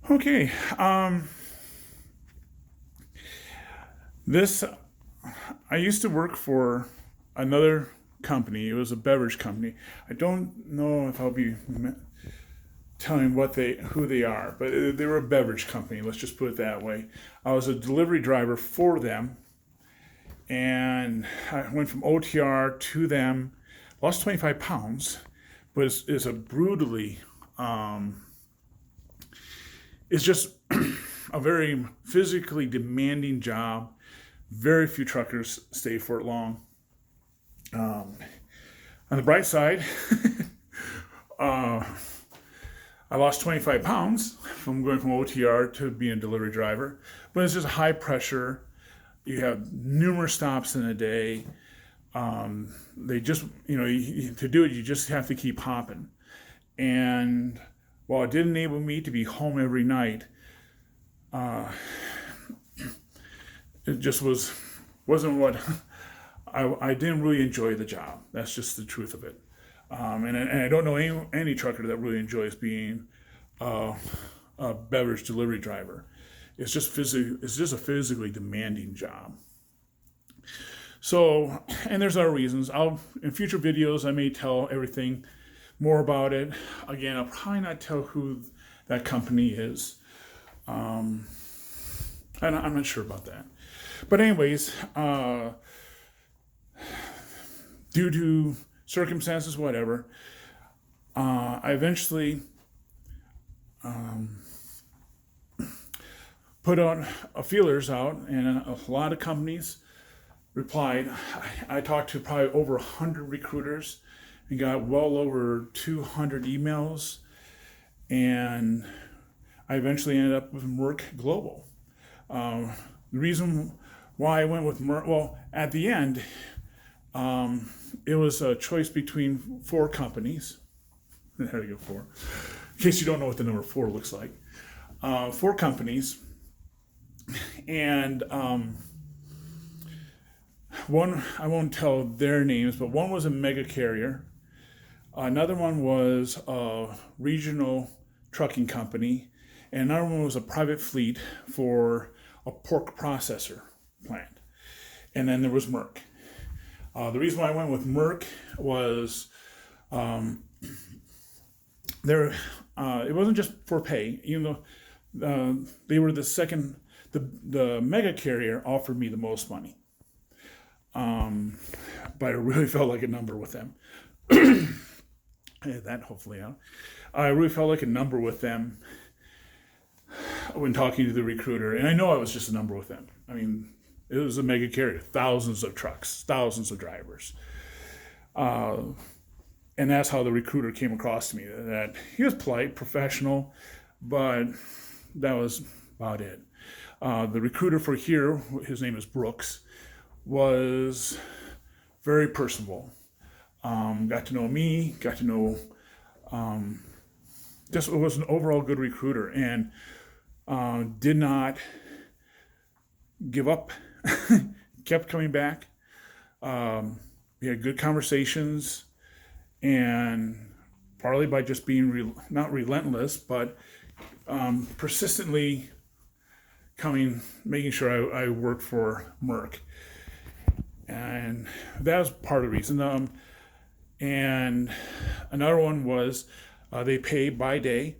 Okay. This I used to work for another company. It was a beverage company. I don't know if I'll be telling who they are, but they were a beverage company. Let's just put it that way. I was a delivery driver for them, and I went from OTR to them. Lost 25 pounds, but it's a brutally. It's just a very physically demanding job. Very few truckers stay for it long. On the bright side, I lost 25 pounds from going from OTR to being a delivery driver. But it's just high pressure. You have numerous stops in a day. They just, to do it, you just have to keep hopping. And while it did enable me to be home every night, it just wasn't what I didn't really enjoy the job. That's just the truth of it. And I don't know any trucker that really enjoys being a beverage delivery driver. It's just a physically demanding job. So, and there's other reasons. In future videos I may tell everything more about it. Again, I'll probably not tell who that company is. I'm not sure about that. But anyways, due to circumstances, whatever, I eventually put on feelers out, and a lot of companies replied. I talked to probably over 100 recruiters and got well over 200 emails, and I eventually ended up with Merx Global. The reason why I went with Merx, well, at the end, it was a choice between 4 companies. There you go, 4. In case you don't know what the number 4 looks like. 4 companies. And one, I won't tell their names, but one was a mega carrier. Another one was a regional trucking company. And another one was a private fleet for a pork processor plant. And then there was Merx. The reason why I went with Merx was it wasn't just for pay, even though they were the second, the mega carrier offered me the most money. But I really felt like a number with them. That hopefully out. I really felt like a number with them when talking to the recruiter, and I know I was just a number with them. I mean, it was a mega carrier, thousands of trucks, thousands of drivers. And that's how the recruiter came across to me, that he was polite, professional, but that was about it. The recruiter for here, his name is Brooks, was very personable. Got to know me, got to know, just was an overall good recruiter, and did not give up, kept coming back. We had good conversations, and partly by just being not relentless, but persistently making sure I worked for Merx. And that was part of the reason. And another one was they pay by day.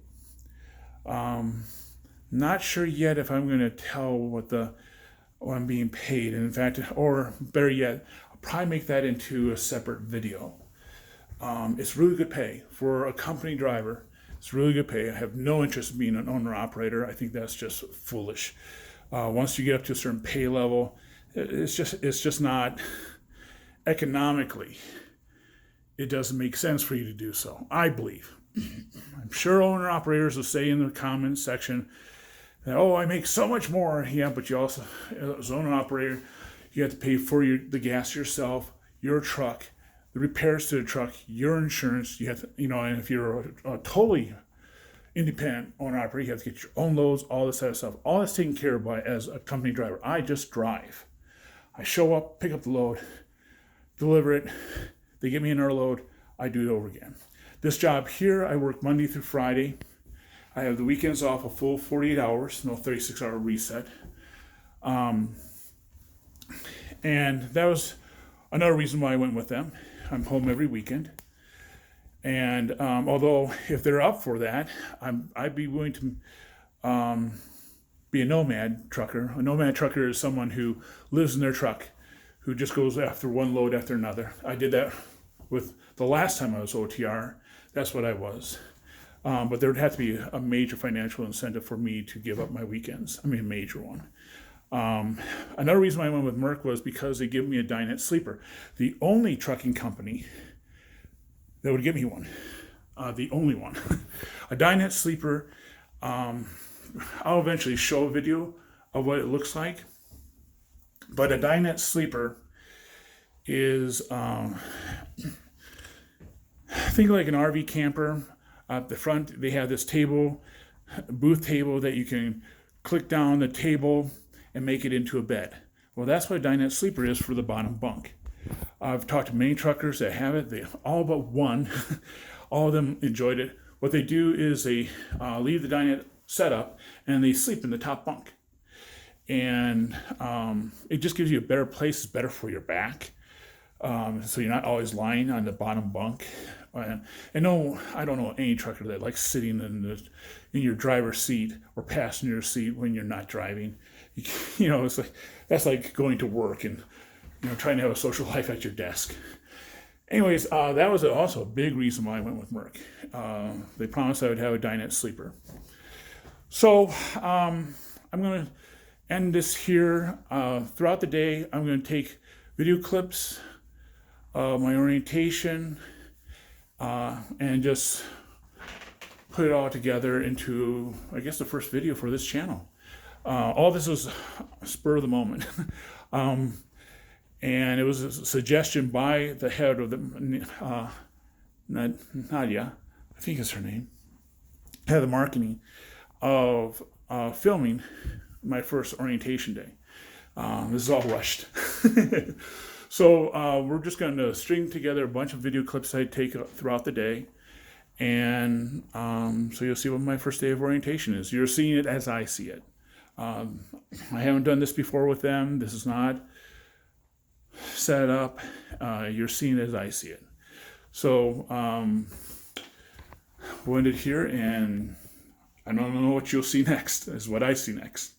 Not sure yet if I'm going to tell what I'm being paid. And in fact, or better yet, I'll probably make that into a separate video. It's really good pay for a company driver. It's really good pay. I have no interest in being an owner-operator. I think that's just foolish. Once you get up to a certain pay level, it's just not economically. It doesn't make sense for you to do so, I believe. I'm sure owner-operators will say in the comments section that, oh, I make so much more. Yeah, but you also, as an owner-operator, you have to pay for the gas yourself, your truck, the repairs to the truck, your insurance. You have to, and if you're a totally independent owner-operator, you have to get your own loads, all this other stuff. All that's taken care of by as a company driver. I just drive. I show up, pick up the load, deliver it. They give me another load. I do it over again. This job here, I work Monday through Friday. I have the weekends off a full 48 hours, no 36-hour reset. And that was another reason why I went with them. I'm home every weekend. And although if they're up for that, I'd be willing to be a nomad trucker. A nomad trucker is someone who lives in their truck, who just goes after one load after another. I did that with the last time I was OTR. That's what I was. But there would have to be a major financial incentive for me to give up my weekends. I mean, a major one. Another reason why I went with Merck was because they give me a dinette sleeper. The only trucking company that would give me one. The only one. A dinette sleeper. I'll eventually show a video of what it looks like. But a dinette sleeper is, think like an RV camper. At the front, they have this table, booth table, that you can click down the table and make it into a bed. Well, that's what a dinette sleeper is for the bottom bunk. I've talked to many truckers that have it. They all but one, all of them enjoyed it. What they do is they leave the dinette set up and they sleep in the top bunk. And it just gives you a better place. It's better for your back. So you're not always lying on the bottom bunk. And no, I don't know any trucker that likes sitting in your driver's seat or passenger seat when you're not driving. You know, it's like that's like going to work and trying to have a social life at your desk. Anyways, that was also a big reason why I went with Merck. They promised I would have a dinette sleeper. So I'm going to end this here. Throughout the day, I'm going to take video clips of my orientation and just put it all together into, I guess, the first video for this channel. All this was spur of the moment. And it was a suggestion by the head of the, Nadia, I think is her name, head of the marketing, of filming my first orientation day. This is all rushed. So we're just going to string together a bunch of video clips I take throughout the day. And so you'll see what my first day of orientation is. You're seeing it as I see it. I haven't done this before with them. This is not set up. You're seeing it as I see it. So we'll end it here, and I don't know what you'll see next, is what I see next.